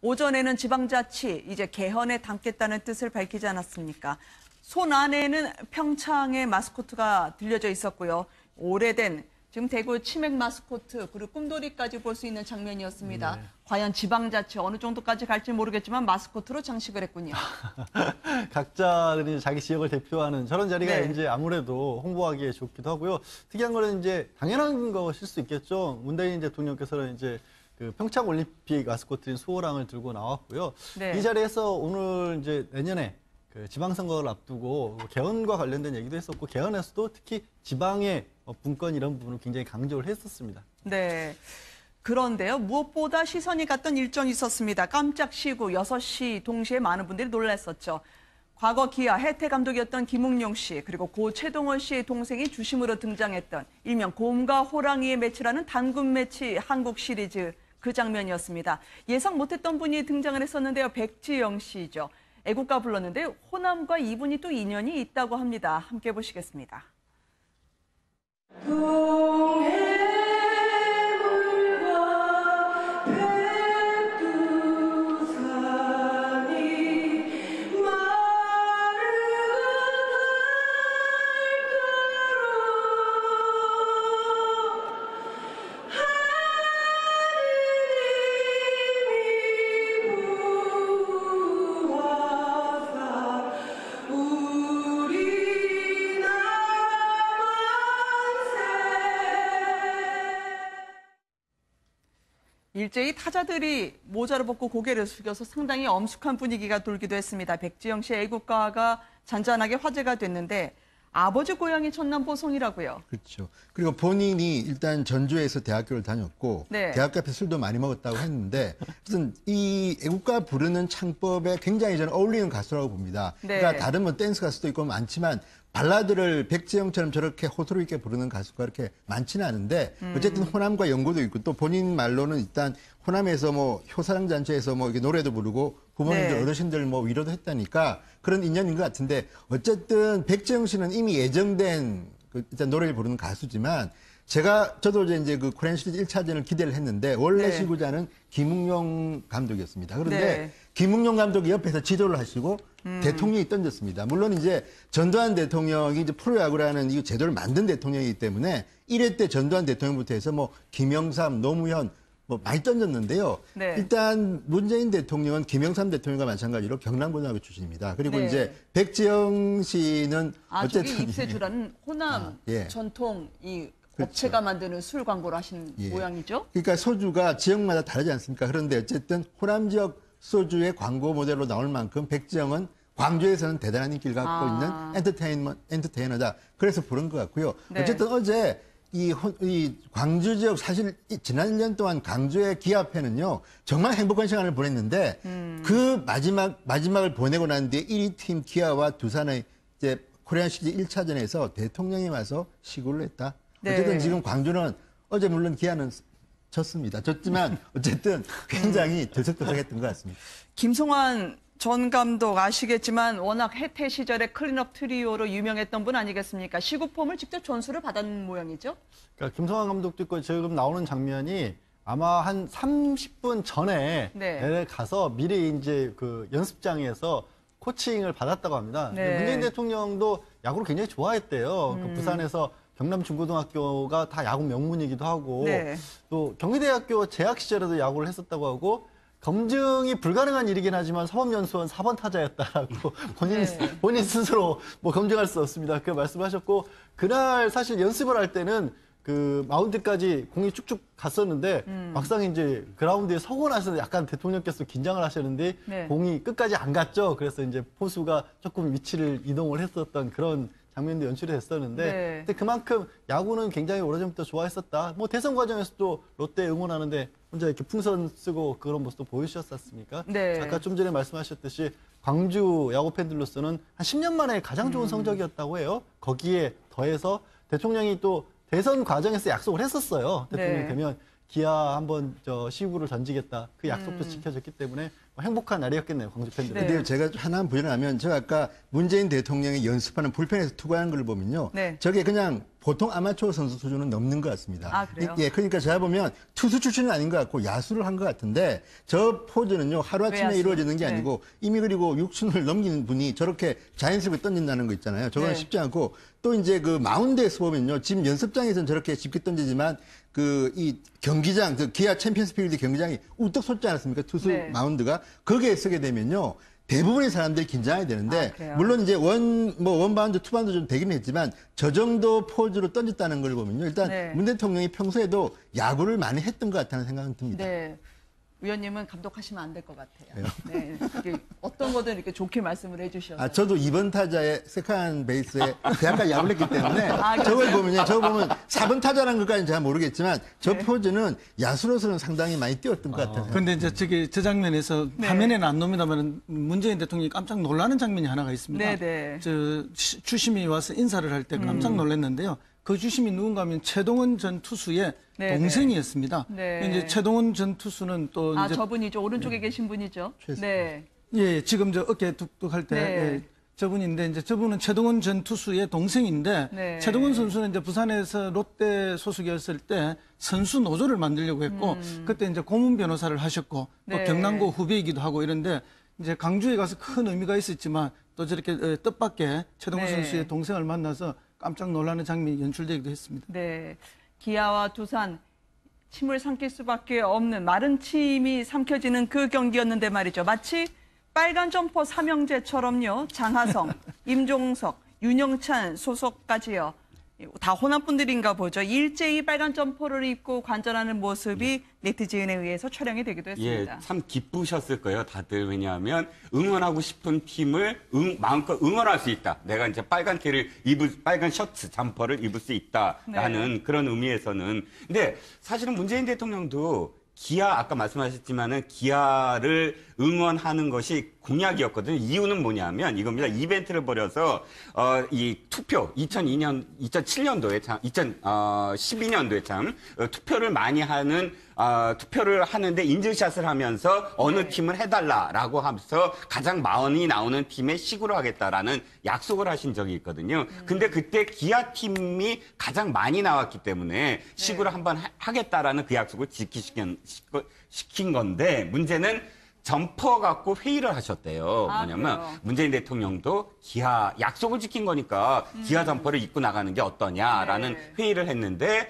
오전에는 지방자치 이제 개헌에 담겠다는 뜻을 밝히지 않았습니까? 손 안에는 평창의 마스코트가 들려져 있었고요. 오래된 지금 대구 치맥 마스코트 그리고 꿈돌이까지 볼 수 있는 장면이었습니다. 네. 과연 지방자치 어느 정도까지 갈지 모르겠지만 마스코트로 장식을 했군요. 각자들이 자기 지역을 대표하는 저런 자리가 네. 이제 아무래도 홍보하기에 좋기도 하고요. 특이한 거는 이제 당연한 것일 수 있겠죠. 문재인 대통령께서는 이제 그 평창 올림픽 마스코트인 수호랑을 들고 나왔고요. 네. 이 자리에서 오늘 이제 내년에 그 지방선거를 앞두고 개헌과 관련된 얘기도 했었고 개헌에서도 특히 지방의 분권 이런 부분을 굉장히 강조를 했었습니다. 네. 그런데요, 무엇보다 시선이 갔던 일정이 있었습니다. 깜짝 시구 6시 동시에 많은 분들이 놀랐었죠. 과거 기아 해태 감독이었던 김웅용 씨 그리고 고 최동원 씨의 동생이 주심으로 등장했던 일명 곰과 호랑이의 매치라는 단군 매치 한국 시리즈 그 장면이었습니다. 예상 못했던 분이 등장을 했었는데요. 백지영 씨죠. 애국가 불렀는데 호남과 이분이 또 인연이 있다고 합니다. 함께 보시겠습니다. 일제히 타자들이 모자를 벗고 고개를 숙여서 상당히 엄숙한 분위기가 돌기도 했습니다. 백지영 씨의 애국가가 잔잔하게 화제가 됐는데 아버지 고향이 전남 보성이라고요. 그렇죠. 그리고 본인이 일단 전주에서 대학교를 다녔고 네. 대학교 앞에 술도 많이 먹었다고 했는데 무슨 이 애국가 부르는 창법에 굉장히 저는 어울리는 가수라고 봅니다. 네. 그러니까 다른 뭐 댄스 가수도 있고 많지만 발라드를 백지영처럼 저렇게 호소력 있게 부르는 가수가 그렇게 많지는 않은데 어쨌든 호남과 연고도 있고 또 본인 말로는 일단 호남에서 뭐 효사랑 잔치에서 뭐 이렇게 노래도 부르고 부모님들 네. 어르신들 뭐 위로도 했다니까 그런 인연인 것 같은데 어쨌든 백지영 씨는 이미 예정된 그 일단 노래를 부르는 가수지만 저도 이제 그 코리안 시리즈 1차전을 기대를 했는데 원래 네. 시구자는 김웅용 감독이었습니다. 그런데 네. 김웅용 감독이 옆에서 지도를 하시고 대통령이 던졌습니다. 물론 이제 전두환 대통령이 이제 프로야구라는 이 제도를 만든 대통령이기 때문에 1회 때 전두환 대통령부터 해서 뭐 김영삼, 노무현 뭐 많이 던졌는데요. 네. 일단 문재인 대통령은 김영삼 대통령과 마찬가지로 경남고등학교 출신입니다. 그리고 네. 이제 백지영 씨는 저기 어쨌든 입세주라는 호남 예. 전통 이 그렇죠. 업체가 만드는 술 광고를 하신 예. 모양이죠. 그러니까 소주가 지역마다 다르지 않습니까? 그런데 어쨌든 호남 지역 소주의 광고 모델로 나올 만큼 백지영은 광주에서는 대단한 인기를 갖고 있는 엔터테이너다. 그래서 부른 것 같고요. 네. 어쨌든 어제 이 광주 지역 사실 지난 1년 동안 광주의 기아팬은요 정말 행복한 시간을 보냈는데 그 마지막을 보내고 난 뒤에 1위 팀 기아와 두산의 이제 코리안 시리즈 1차전에서 대통령이 와서 시구를 했다. 네. 어쨌든 지금 광주는 어제 물론 기아는 졌습니다. 졌지만 어쨌든 굉장히 들썩들썩했던 것 같습니다. 김성환 전 감독 아시겠지만 워낙 해태 시절에 클린업 트리오로 유명했던 분 아니겠습니까? 시구폼을 직접 전수를 받은 모양이죠. 그러니까 김성환 감독도 있고 지금 나오는 장면이 아마 한 30분 전에 네. 내려가서 미리 이제 그 연습장에서 코칭을 받았다고 합니다. 네. 문재인 대통령도 야구를 굉장히 좋아했대요. 그 부산에서 경남 중고등학교가 다 야구 명문이기도 하고 네. 또 경희대학교 재학 시절에도 야구를 했었다고 하고 검증이 불가능한 일이긴 하지만 사법연수원 4번 타자였다라고 본인 스스로 뭐 검증할 수 없습니다. 그 말씀하셨고 그날 사실 연습을 할 때는 그 마운드까지 공이 쭉쭉 갔었는데 막상 이제 그라운드에 서고 나서 약간 대통령께서 긴장을 하셨는데 네. 공이 끝까지 안 갔죠. 그래서 이제 포수가 조금 위치를 이동을 했었던 그런 장면도 연출이 됐었는데 네. 근데 그만큼 야구는 굉장히 오래전부터 좋아했었다. 뭐 대선 과정에서도 롯데 응원하는데 혼자 이렇게 풍선 쓰고 그런 모습도 보여주셨었습니까? 네. 아까 좀 전에 말씀하셨듯이 광주 야구 팬들로서는 한 10년 만에 가장 좋은 성적이었다고 해요. 거기에 더해서 대통령이 또 대선 과정에서 약속을 했었어요. 대통령 네. 되면 기아 한번 시구를 던지겠다. 그 약속도 지켜졌기 때문에 행복한 날이었겠네요, 광주 팬들. 네. 근데 제가 하나 부연하면 제가 아까 문재인 대통령이 연습하는 불펜에서 투구하는 걸 보면요. 네. 저게 그냥 보통 아마추어 선수 수준은 넘는 것 같습니다. 아, 그래요? 예, 그러니까 제가 보면 투수 출신은 아닌 것 같고 야수를 한 것 같은데 저 포즈는요 하루아침에 외야수. 이루어지는 게 네. 아니고 이미 그리고 육순을 넘기는 분이 저렇게 자연스럽게 던진다는 거 있잖아요. 저건 네. 쉽지 않고 또 이제 그 마운드에서 보면요 지금 연습장에서는 저렇게 쉽게 던지지만 그 이 경기장, 그 기아 챔피언스필드 경기장이 우뚝 솟지 않았습니까? 투수 네. 마운드가 거기에 서게 되면요. 대부분의 사람들이 긴장해야 되는데 아, 그래요? 물론 이제 원바운드, 투바운드 좀 되긴 했지만 저 정도 포즈로 던졌다는 걸 보면요. 일단 네. 문 대통령이 평소에도 야구를 많이 했던 것 같다는 생각은 듭니다. 네. 의원님은 감독하시면 안 될 것 같아요. 네. 이게 어떤 거든 이렇게 좋게 말씀을 해주셔서. 아, 저도 2번 타자의 세컨 베이스에 대학까지 야구를 했기 때문에 아, 저걸 그러세요? 보면요. 저거 보면 4번 타자라는 것까지는 잘 모르겠지만 저 네. 포즈는 야수로서는 상당히 많이 뛰었던 것 같아요. 그런데 이제 저 장면에서 네. 화면에는 안 나옵니다만 문재인 대통령이 깜짝 놀라는 장면이 하나가 있습니다. 네네. 주심이 와서 인사를 할 때 깜짝 놀랐는데요. 그 주심이 누군가 하면 최동원 전 투수의 네네. 동생이었습니다. 네. 이제 최동원 전 투수는 또 아, 이제 저분이죠. 오른쪽에 계신 분이죠. 최수. 네. 예, 지금 저 어깨 뚝뚝할 때 네. 예, 저분인데 이제 저분은 최동원 전 투수의 동생인데 네. 최동원 선수는 이제 부산에서 롯데 소속이었을 때 선수 노조를 만들려고 했고 그때 이제 고문 변호사를 하셨고 또 네. 경남고 후배이기도 하고 이런데 이제 강주에 가서 큰 의미가 있었지만 또 저렇게 뜻밖의 최동원 네. 선수의 동생을 만나서 깜짝 놀라는 장면이 연출되기도 했습니다. 네. 기아와 두산 침을 삼킬 수밖에 없는 마른 침이 삼켜지는 그 경기였는데 말이죠. 마치 빨간 점퍼 삼형제처럼요. 장하성, 임종석, 윤영찬 소속까지요. 다 호남분들인가 보죠. 일제히 빨간 점퍼를 입고 관전하는 모습이 네티즌에 의해서 촬영이 되기도 했습니다. 예, 참 기쁘셨을 거예요, 다들. 왜냐하면 응원하고 싶은 팀을 마음껏 응원할 수 있다. 내가 이제 빨간 빨간 셔츠, 잠퍼를 입을 수 있다라는 네. 그런 의미에서는. 근데 사실은 문재인 대통령도 아까 말씀하셨지만은 기아를 응원하는 것이 공약이었거든요. 이유는 뭐냐면 이겁니다. 이벤트를 벌여서 이 투표 2007년도에 2012년도에 투표를 많이 하는 투표를 하는데 인증샷을 하면서 어느 네. 팀을 해달라라고 하면서 가장 많이 나오는 팀에 시구를 하겠다라는 약속을 하신 적이 있거든요. 근데 그때 기아 팀이 가장 많이 나왔기 때문에 시구를 한번 하겠다라는 그 약속을 시킨 건데 문제는 점퍼 갖고 회의를 하셨대요. 아, 뭐냐면 그래요? 문재인 대통령도 기아 약속을 지킨 거니까 기아 점퍼를 입고 나가는 게 어떠냐라는 네. 회의를 했는데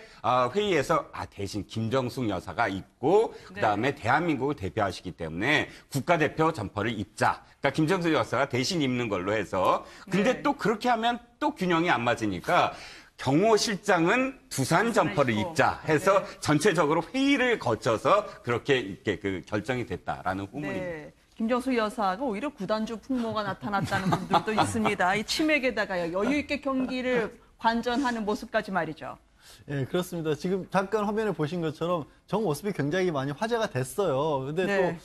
회의에서 대신 김정숙 여사가 입고 그다음에 대한민국을 대표하시기 때문에 국가대표 점퍼를 입자. 그러니까 김정숙 여사가 대신 입는 걸로 해서 근데 네. 또 그렇게 하면 또 균형이 안 맞으니까 경호 실장은 두산 점퍼를 입고. 입자 해서 네. 전체적으로 회의를 거쳐서 그렇게 이렇게 그 결정이 됐다라는 후문입니다. 네. 김정수 여사가 오히려 구단주 풍모가 나타났다는 분들도 있습니다. 이 치맥에다가 여유 있게 경기를 관전하는 모습까지 말이죠. 예, 그렇습니다. 지금 잠깐 화면에 보신 것처럼 저 모습이 굉장히 많이 화제가 됐어요. 근데 네.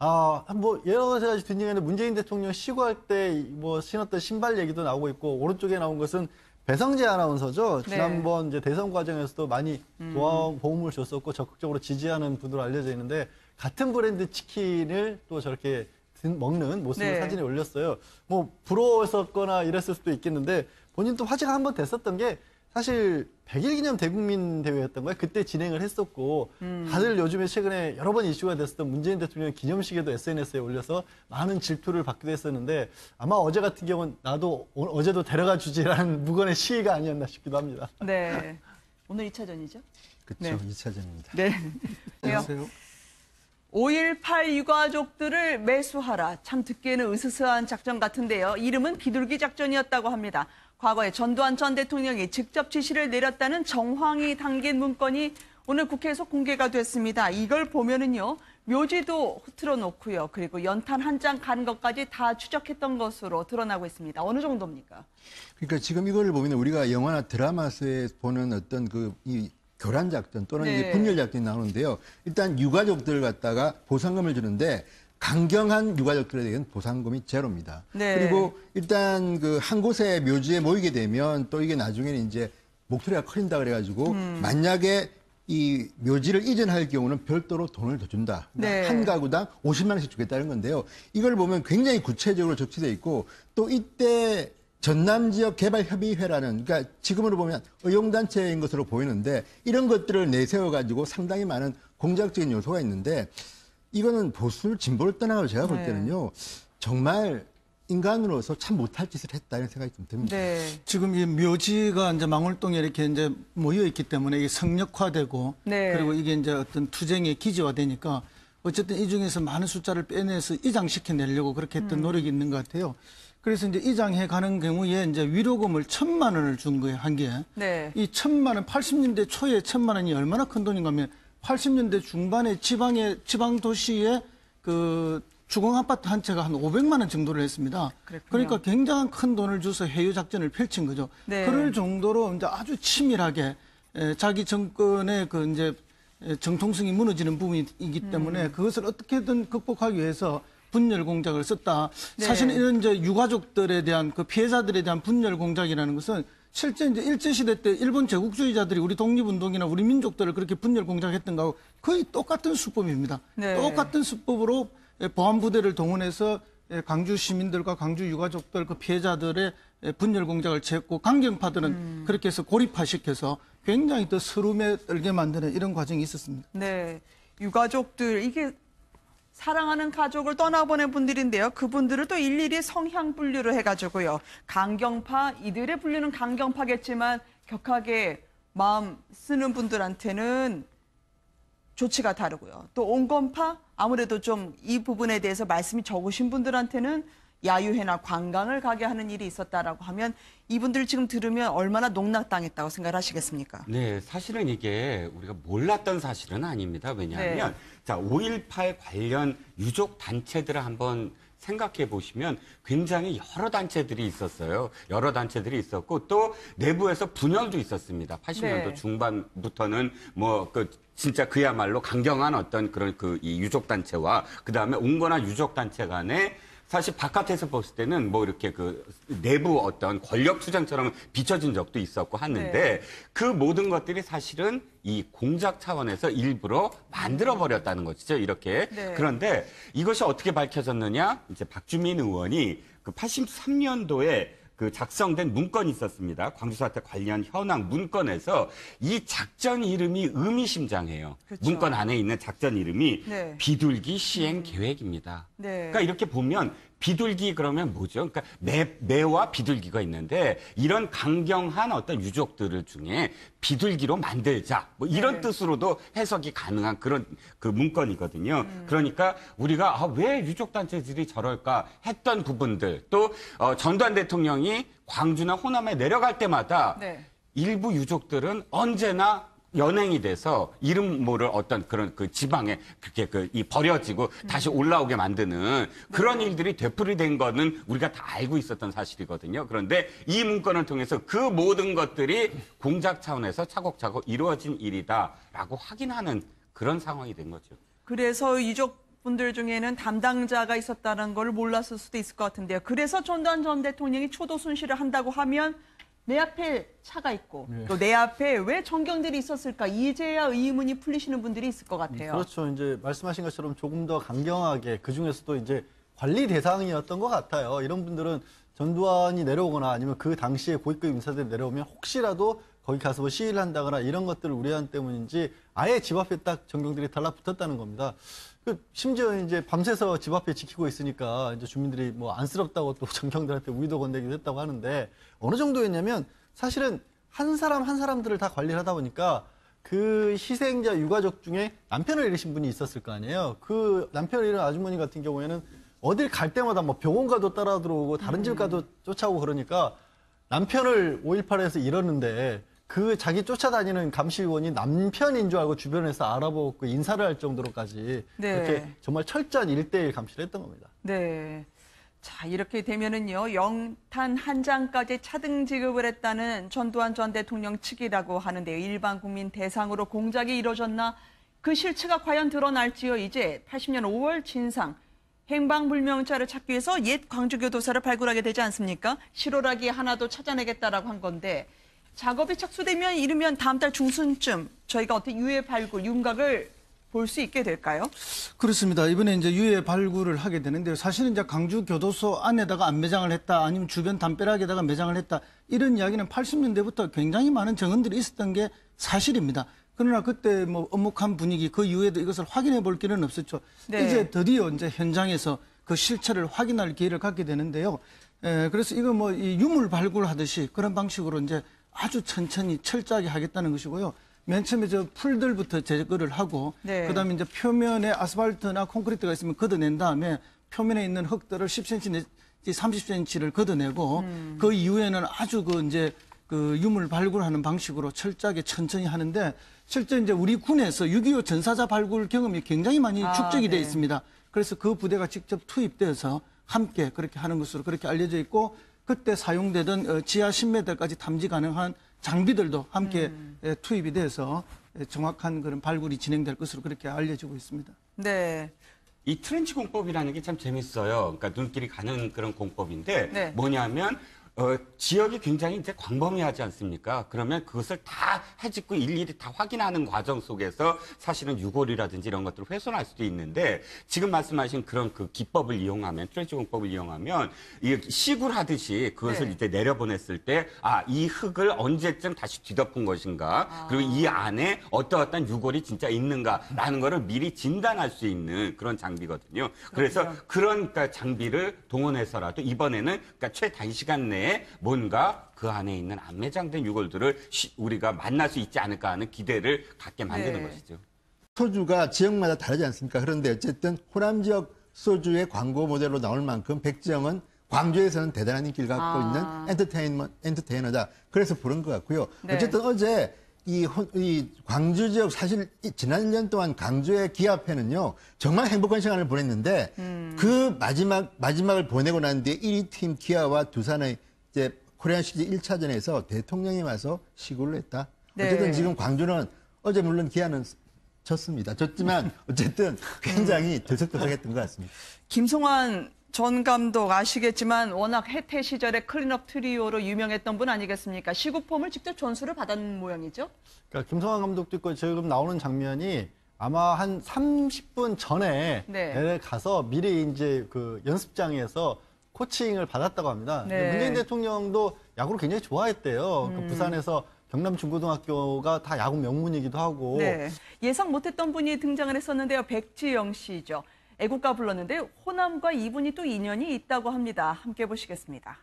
또, 뭐, 여러 가지 뒷얘기는 문재인 대통령 시구할 때 뭐 신었던 신발 얘기도 나오고 있고, 오른쪽에 나온 것은 배성재 아나운서죠. 네. 지난번 이제 대선 과정에서도 많이 도움을 줬었고 적극적으로 지지하는 분으로 알려져 있는데 같은 브랜드 치킨을 또 저렇게 먹는 모습을 네. 사진에 올렸어요. 뭐 부러웠었거나 이랬을 수도 있겠는데 본인도 화제가 한번 됐었던 게 사실 100일 기념 대국민 대회였던 거예요. 그때 진행을 했었고 다들 요즘에 최근에 여러 번 이슈가 됐었던 문재인 대통령 기념식에도 SNS에 올려서 많은 질투를 받기도 했었는데 아마 어제 같은 경우는 나도 어제도 데려가 주지라는 무건의 시위가 아니었나 싶기도 합니다. 네. 오늘 2차전이죠? 그렇죠. 네. 2차전입니다. 네. 안녕하세요. 5.18 유가족들을 매수하라. 참 듣기에는 으스스한 작전 같은데요. 이름은 비둘기 작전이었다고 합니다. 과거에 전두환 전 대통령이 직접 지시를 내렸다는 정황이 담긴 문건이 오늘 국회에서 공개가 됐습니다. 이걸 보면은요. 묘지도 흐트러 놓고요. 그리고 연탄 한 장 간 것까지 다 추적했던 것으로 드러나고 있습니다. 어느 정도입니까? 그러니까 지금 이걸 보면 우리가 영화나 드라마에서 보는 어떤 이 교란 작전 또는 네. 이제 분열 작전이 나오는데요. 일단 유가족들 갖다가 보상금을 주는데 강경한 유가족들에 대한 보상금이 제로입니다. 네. 그리고 일단 그 한 곳에 묘지에 모이게 되면 또 이게 나중에는 이제 목소리가 커진다 그래가지고 만약에 이 묘지를 이전할 경우는 별도로 돈을 더 준다. 그러니까 네. 한 가구당 50만 원씩 주겠다는 건데요. 이걸 보면 굉장히 구체적으로 적시되어 있고 또 이때 전남 지역 개발 협의회라는, 그러니까 지금으로 보면 의용단체인 것으로 보이는데 이런 것들을 내세워 가지고 상당히 많은 공작적인 요소가 있는데 이거는 보수를 진보를 떠나고 제가 볼 네. 때는요 정말 인간으로서 참 못할 짓을 했다 이런 생각이 좀 듭니다. 네. 지금 이 묘지가 이제 망월동에 이렇게 이제 모여 있기 때문에 이게 성역화되고 네. 그리고 이게 이제 어떤 투쟁의 기지화되니까 어쨌든 이 중에서 많은 숫자를 빼내서 이장시켜내려고 그렇게 했던 노력이 있는 것 같아요. 그래서 이제 이장해 가는 경우에 이제 위로금을 1,000만 원을 준 거예요, 한 개. 네. 이 1,000만 원, 80년대 초에 1,000만 원이 얼마나 큰 돈인가 하면 80년대 중반에 지방 도시에 그 주공 아파트 한 채가 한 500만 원 정도를 했습니다. 그랬군요. 그러니까 굉장한 큰 돈을 줘서 해유 작전을 펼친 거죠. 네. 그럴 정도로 이제 아주 치밀하게 자기 정권의 그 이제 정통성이 무너지는 부분이기 때문에 그것을 어떻게든 극복하기 위해서 분열 공작을 썼다. 네. 사실 이런 이제 유가족들에 대한 그 피해자들에 대한 분열 공작이라는 것은 실제 이제 일제시대 때 일본 제국주의자들이 우리 독립운동이나 우리 민족들을 그렇게 분열 공작했던 거하고 거의 똑같은 수법입니다. 네. 똑같은 수법으로 보안부대를 동원해서 광주 시민들과 광주 유가족들 그 피해자들의 분열 공작을 제했고 강경파들은 그렇게 해서 고립화시켜서 굉장히 더 서름에 떨게 만드는 이런 과정이 있었습니다. 네. 유가족들, 이게 사랑하는 가족을 떠나보낸 분들인데요. 그분들을 또 일일이 성향 분류를 해가지고요. 강경파, 이들의 분류는 강경파겠지만 격하게 마음 쓰는 분들한테는 조치가 다르고요. 또 온건파, 아무래도 좀 이 부분에 대해서 말씀이 적으신 분들한테는 야유회나 관광을 가게 하는 일이 있었다라고 하면 이분들 지금 들으면 얼마나 농락당했다고 생각을 하시겠습니까? 네, 사실은 이게 우리가 몰랐던 사실은 아닙니다. 왜냐하면 자, 5.18 관련 유족 단체들을 한번 생각해 보시면 굉장히 여러 단체들이 있었어요. 여러 단체들이 있었고 또 내부에서 분열도 있었습니다. 80년도 네. 중반부터는 뭐 진짜 그야말로 강경한 어떤 그런 이 유족 단체와 그다음에 온건한 유족 단체 간에 사실 바깥에서 봤을 때는 뭐 이렇게 그 내부 어떤 권력 투쟁처럼 비춰진 적도 있었고 하는데 네. 그 모든 것들이 사실은 이 공작 차원에서 일부러 만들어 버렸다는 것이죠. 이렇게. 네. 그런데 이것이 어떻게 밝혀졌느냐? 이제 박주민 의원이 그 83년도에 그 작성된 문건이 있었습니다. 광주사태 관련 현황 문건에서 이 작전 이름이 의미심장해요. 그렇죠. 문건 안에 있는 작전 이름이 네. 비둘기 시행 계획입니다. 네. 그러니까 이렇게 보면 비둘기 그러면 뭐죠? 그러니까 매와 비둘기가 있는데 이런 강경한 어떤 유족들을 중에 비둘기로 만들자 뭐 이런 네. 뜻으로도 해석이 가능한 그런 그 문건이거든요. 그러니까 우리가 왜 유족 단체들이 저럴까 했던 부분들 또 전두환 대통령이 광주나 호남에 내려갈 때마다 네. 일부 유족들은 언제나 연행이 돼서 이름 모를 어떤 그런 그 지방에 그렇게 이 버려지고 다시 올라오게 만드는 그런 일들이 되풀이된 거는 우리가 다 알고 있었던 사실이거든요. 그런데 이 문건을 통해서 그 모든 것들이 공작 차원에서 차곡차곡 이루어진 일이다라고 확인하는 그런 상황이 된 거죠. 그래서 유족분들 중에는 담당자가 있었다는 걸 몰랐을 수도 있을 것 같은데요. 그래서 전두환 전 대통령이 초도 순시를 한다고 하면 내 앞에 차가 있고 또 내 앞에 왜 전경들이 있었을까 이제야 의문이 풀리시는 분들이 있을 것 같아요. 그렇죠. 이제 말씀하신 것처럼 조금 더 강경하게 그 중에서도 이제 관리 대상이었던 것 같아요. 이런 분들은 전두환이 내려오거나 아니면 그 당시에 고위급 인사들이 내려오면 혹시라도 거기 가서 뭐 시위를 한다거나 이런 것들을 우려한 때문인지 아예 집 앞에 딱 전경들이 달라붙었다는 겁니다. 심지어 이제 밤새서 집 앞에 지키고 있으니까 이제 주민들이 뭐 안쓰럽다고 또 전경들한테 우의도 건네기도 했다고 하는데 어느 정도였냐면 사실은 한 사람 한 사람들을 다 관리를 하다 보니까 그 희생자 유가족 중에 남편을 잃으신 분이 있었을 거 아니에요. 그 남편을 잃은 아주머니 같은 경우에는 어딜 갈 때마다 뭐 병원 가도 따라 들어오고 다른 집 가도 쫓아오고 그러니까 남편을 5.18에서 잃었는데 그 자기 쫓아다니는 감시위원이 남편인 줄 알고 주변에서 알아보고 인사를 할 정도로까지 네. 이렇게 정말 철저한 1대1 감시를 했던 겁니다. 네. 자, 이렇게 되면은요, 영탄 한 장까지 차등 지급을 했다는 전두환 전 대통령 측이라고 하는데요. 일반 국민 대상으로 공작이 이뤄졌나? 그 실체가 과연 드러날지요. 이제 80년 5월 진상. 행방불명자를 찾기 위해서 옛 광주교도사를 발굴하게 되지 않습니까? 실오라기 하나도 찾아내겠다라고 한 건데, 작업이 착수되면 이르면 다음 달 중순쯤 저희가 어떻게 유해 발굴, 윤곽을 볼 수 있게 될까요? 그렇습니다. 이번에 이제 유해 발굴을 하게 되는데요. 사실은 이제 강주 교도소 안에다가 안 매장을 했다, 아니면 주변 담벼락에다가 매장을 했다, 이런 이야기는 80년대부터 굉장히 많은 증언들이 있었던 게 사실입니다. 그러나 그때 뭐 엄혹한 분위기, 그 이후에도 이것을 확인해 볼 길은 없었죠. 네. 이제 드디어 이제 현장에서 그 실체를 확인할 기회를 갖게 되는데요. 그래서 이거 뭐 이 유물 발굴하듯이 그런 방식으로 이제 아주 천천히 철저하게 하겠다는 것이고요. 맨 처음에 저 풀들부터 제거를 하고, 네. 그다음에 이제 표면에 아스팔트나 콘크리트가 있으면 걷어낸 다음에 표면에 있는 흙들을 10cm 내지 30cm를 걷어내고, 그 이후에는 아주 그 이제 그 유물 발굴하는 방식으로 철저하게 천천히 하는데, 실제 이제 우리 군에서 6.25 전사자 발굴 경험이 굉장히 많이 축적이 돼 네. 있습니다. 그래서 그 부대가 직접 투입돼서 함께 그렇게 하는 것으로 그렇게 알려져 있고, 그때 사용되던 지하 10m까지 탐지 가능한 장비들도 함께 투입이 돼서 정확한 그런 발굴이 진행될 것으로 그렇게 알려지고 있습니다. 네. 이 트렌치 공법이라는 게 참 재밌어요. 그러니까 눈길이 가는 그런 공법인데 네. 뭐냐면 지역이 굉장히 이제 광범위하지 않습니까? 그러면 그것을 다 헤집고 일일이 다 확인하는 과정 속에서 사실은 유골이라든지 이런 것들을 훼손할 수도 있는데, 지금 말씀하신 그런 그 기법을 이용하면, 트렌치 공법을 이용하면 이 시굴하듯이 그것을 네. 이제 내려보냈을 때, 아, 이 흙을 언제쯤 다시 뒤덮은 것인가, 그리고 이 안에 어떠어떤 유골이 진짜 있는가라는 거를 미리 진단할 수 있는 그런 장비거든요. 그래서 그런 그러니까 장비를 동원해서라도 이번에는 그러니까 최단시간 내에 뭔가 그 안에 있는 안 매장된 유골들을 우리가 만날 수 있지 않을까 하는 기대를 갖게 만드는 네. 것이죠. 소주가 지역마다 다르지 않습니까? 그런데 어쨌든 호남 지역 소주의 광고 모델로 나올 만큼 백지영은 광주에서는 대단한 인기를 갖고 있는 엔터테이너다. 그래서 부른 것 같고요. 네. 어쨌든 어제 이 광주 지역, 사실 지난 1년 동안 강주의 기아팬은요 정말 행복한 시간을 보냈는데, 그 마지막을 보내고 난 뒤에 1위 팀 기아와 두산의 이제 코리안 시리즈 1차전에서 대통령이 와서 시구를 했다. 네. 어쨌든 지금 광주는 어제 물론 기아는 졌습니다. 졌지만 어쨌든 굉장히 들썩들썩했던 것 같습니다. 김성환 전 감독 아시겠지만 워낙 해태 시절에 클린업 트리오로 유명했던 분 아니겠습니까? 시구폼을 직접 전수를 받은 모양이죠? 그러니까 김성환 감독도 있고 지금 나오는 장면이 아마 한 30분 전에 네. 내려가서 미리 이제 그 연습장에서 코칭을 받았다고 합니다. 네. 문재인 대통령도 야구를 굉장히 좋아했대요. 그 부산에서 경남 중고등학교가 다 야구 명문이기도 하고. 네. 예상 못했던 분이 등장을 했었는데요. 백지영 씨죠. 애국가 불렀는데 호남과 이분이 또 인연이 있다고 합니다. 함께 보시겠습니다.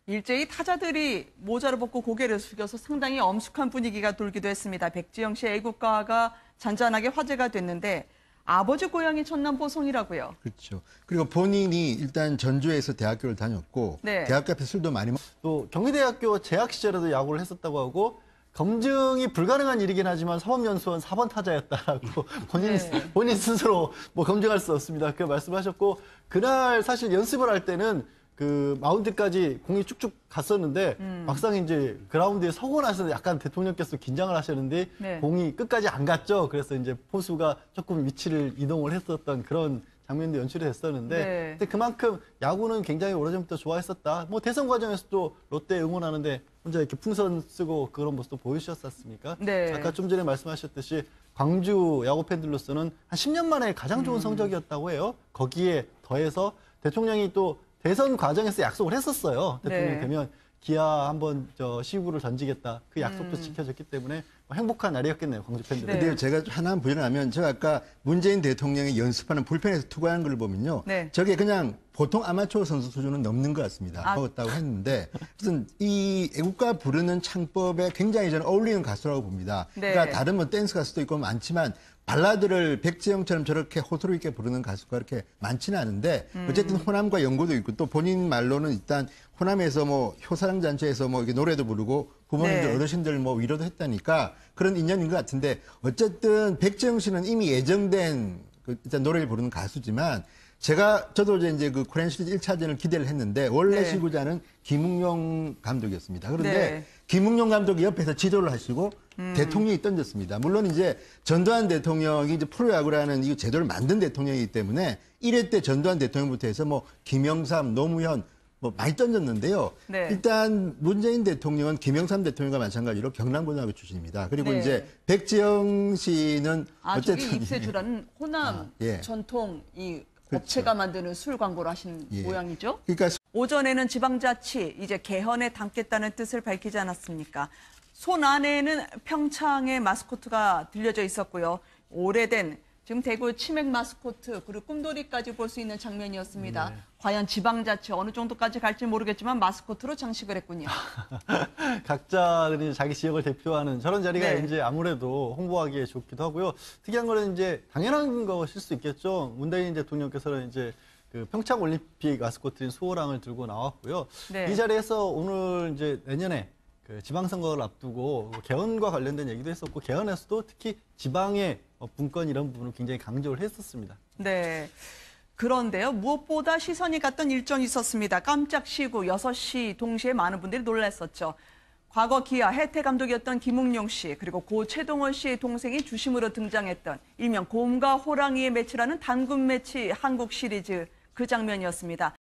일제히 타자들이 모자를 벗고 고개를 숙여서 상당히 엄숙한 분위기가 돌기도 했습니다. 백지영 씨의 애국가가 잔잔하게 화제가 됐는데 아버지 고향이 전남 보성이라고요. 그렇죠. 그리고 본인이 일단 전주에서 대학교를 다녔고, 네. 대학교 앞에 술도 많이 또 경희대학교 재학 시절에도 야구를 했었다고 하고, 검증이 불가능한 일이긴 하지만 사법연수원 4번 타자였다라고 본인 스스로 뭐 검증할 수 없습니다. 그 말씀하셨고, 그날 사실 연습을 할 때는 그 마운드까지 공이 쭉쭉 갔었는데 막상 이제 그라운드에 서고 나서 약간 대통령께서 긴장을 하셨는데 네. 공이 끝까지 안 갔죠. 그래서 이제 포수가 조금 위치를 이동을 했었던 그런 장면도 연출이 됐었는데, 네. 근데 그만큼 야구는 굉장히 오래전부터 좋아했었다. 뭐 대선 과정에서도 롯데 응원하는데 혼자 이렇게 풍선 쓰고 그런 모습도 보여주셨었습니까? 네. 아까 좀 전에 말씀하셨듯이 광주 야구 팬들로서는 한 10년 만에 가장 좋은 성적이었다고 해요. 거기에 더해서 대통령이 또 대선 과정에서 약속을 했었어요. 대통령 네. 되면 기아 한번 시구를 던지겠다. 그 약속도 지켜졌기 때문에 행복한 날이었겠네요, 광주 팬들. 네. 근데 제가 하나 부연하면, 제가 아까 문재인 대통령이 연습하는 불펜에서 투구하는 걸 보면요. 네. 저게 그냥 보통 아마추어 선수 수준은 넘는 것 같습니다. 아. 먹었다고 했는데, 무슨 이 애국가 부르는 창법에 굉장히 저는 어울리는 가수라고 봅니다. 네. 그러니까 다른 뭐 댄스 가수도 있고 많지만 발라드를 백지영처럼 저렇게 호소력 있게 부르는 가수가 그렇게 많지는 않은데 어쨌든 호남과 연고도 있고 또 본인 말로는 일단 호남에서 뭐 효사랑 잔치에서 뭐 이렇게 노래도 부르고 부모님들 네. 어르신들 뭐 위로도 했다니까 그런 인연인 것 같은데 어쨌든 백지영 씨는 이미 예정된 일단 노래를 부르는 가수지만 저도 이제 그 코리안 시리즈 1차전을 기대를 했는데 원래 네. 시구자는 김웅용 감독이었습니다. 그런데 네. 김웅용 감독이 옆에서 지도를 하시고 대통령이 던졌습니다. 물론 이제 전두환 대통령이 이제 프로야구라는 이 제도를 만든 대통령이기 때문에 1회 때 전두환 대통령부터 해서 뭐 김영삼, 노무현 뭐 많이 던졌는데요. 네. 일단 문재인 대통령은 김영삼 대통령과 마찬가지로 경남고등학교 출신입니다. 그리고 네. 이제 백지영 씨는 저기 어쨌든 입세주라는 호남 아, 예. 전통 이 그렇죠. 업체가 만드는 술 광고를 하신 예. 모양이죠. 그러니까 오전에는 지방자치 이제 개헌에 담겠다는 뜻을 밝히지 않았습니까? 손 안에는 평창의 마스코트가 들려져 있었고요. 오래된 지금 대구 치맥 마스코트 그리고 꿈돌이까지 볼 수 있는 장면이었습니다. 과연 지방자치 어느 정도까지 갈지 모르겠지만 마스코트로 장식을 했군요. 각자들이 자기 지역을 대표하는 저런 자리가 네. 이제 아무래도 홍보하기에 좋기도 하고요. 특이한 거는 이제 당연한 것일 수 있겠죠. 문재인 대통령께서는 이제 그 평창 올림픽 마스코트인 수호랑을 들고 나왔고요. 네. 이 자리에서 오늘 이제 내년에 그 지방선거를 앞두고 개헌과 관련된 얘기도 했었고 개헌에서도 특히 지방의 분권 이런 부분을 굉장히 강조를 했었습니다. 네. 그런데요, 무엇보다 시선이 갔던 일정이 있었습니다. 깜짝 시구 6시 동시에 많은 분들이 놀랐었죠. 과거 기아 해태 감독이었던 김웅용 씨, 그리고 고 최동원 씨의 동생이 주심으로 등장했던 일명 곰과 호랑이의 매치라는 단군 매치 한국 시리즈 그 장면이었습니다.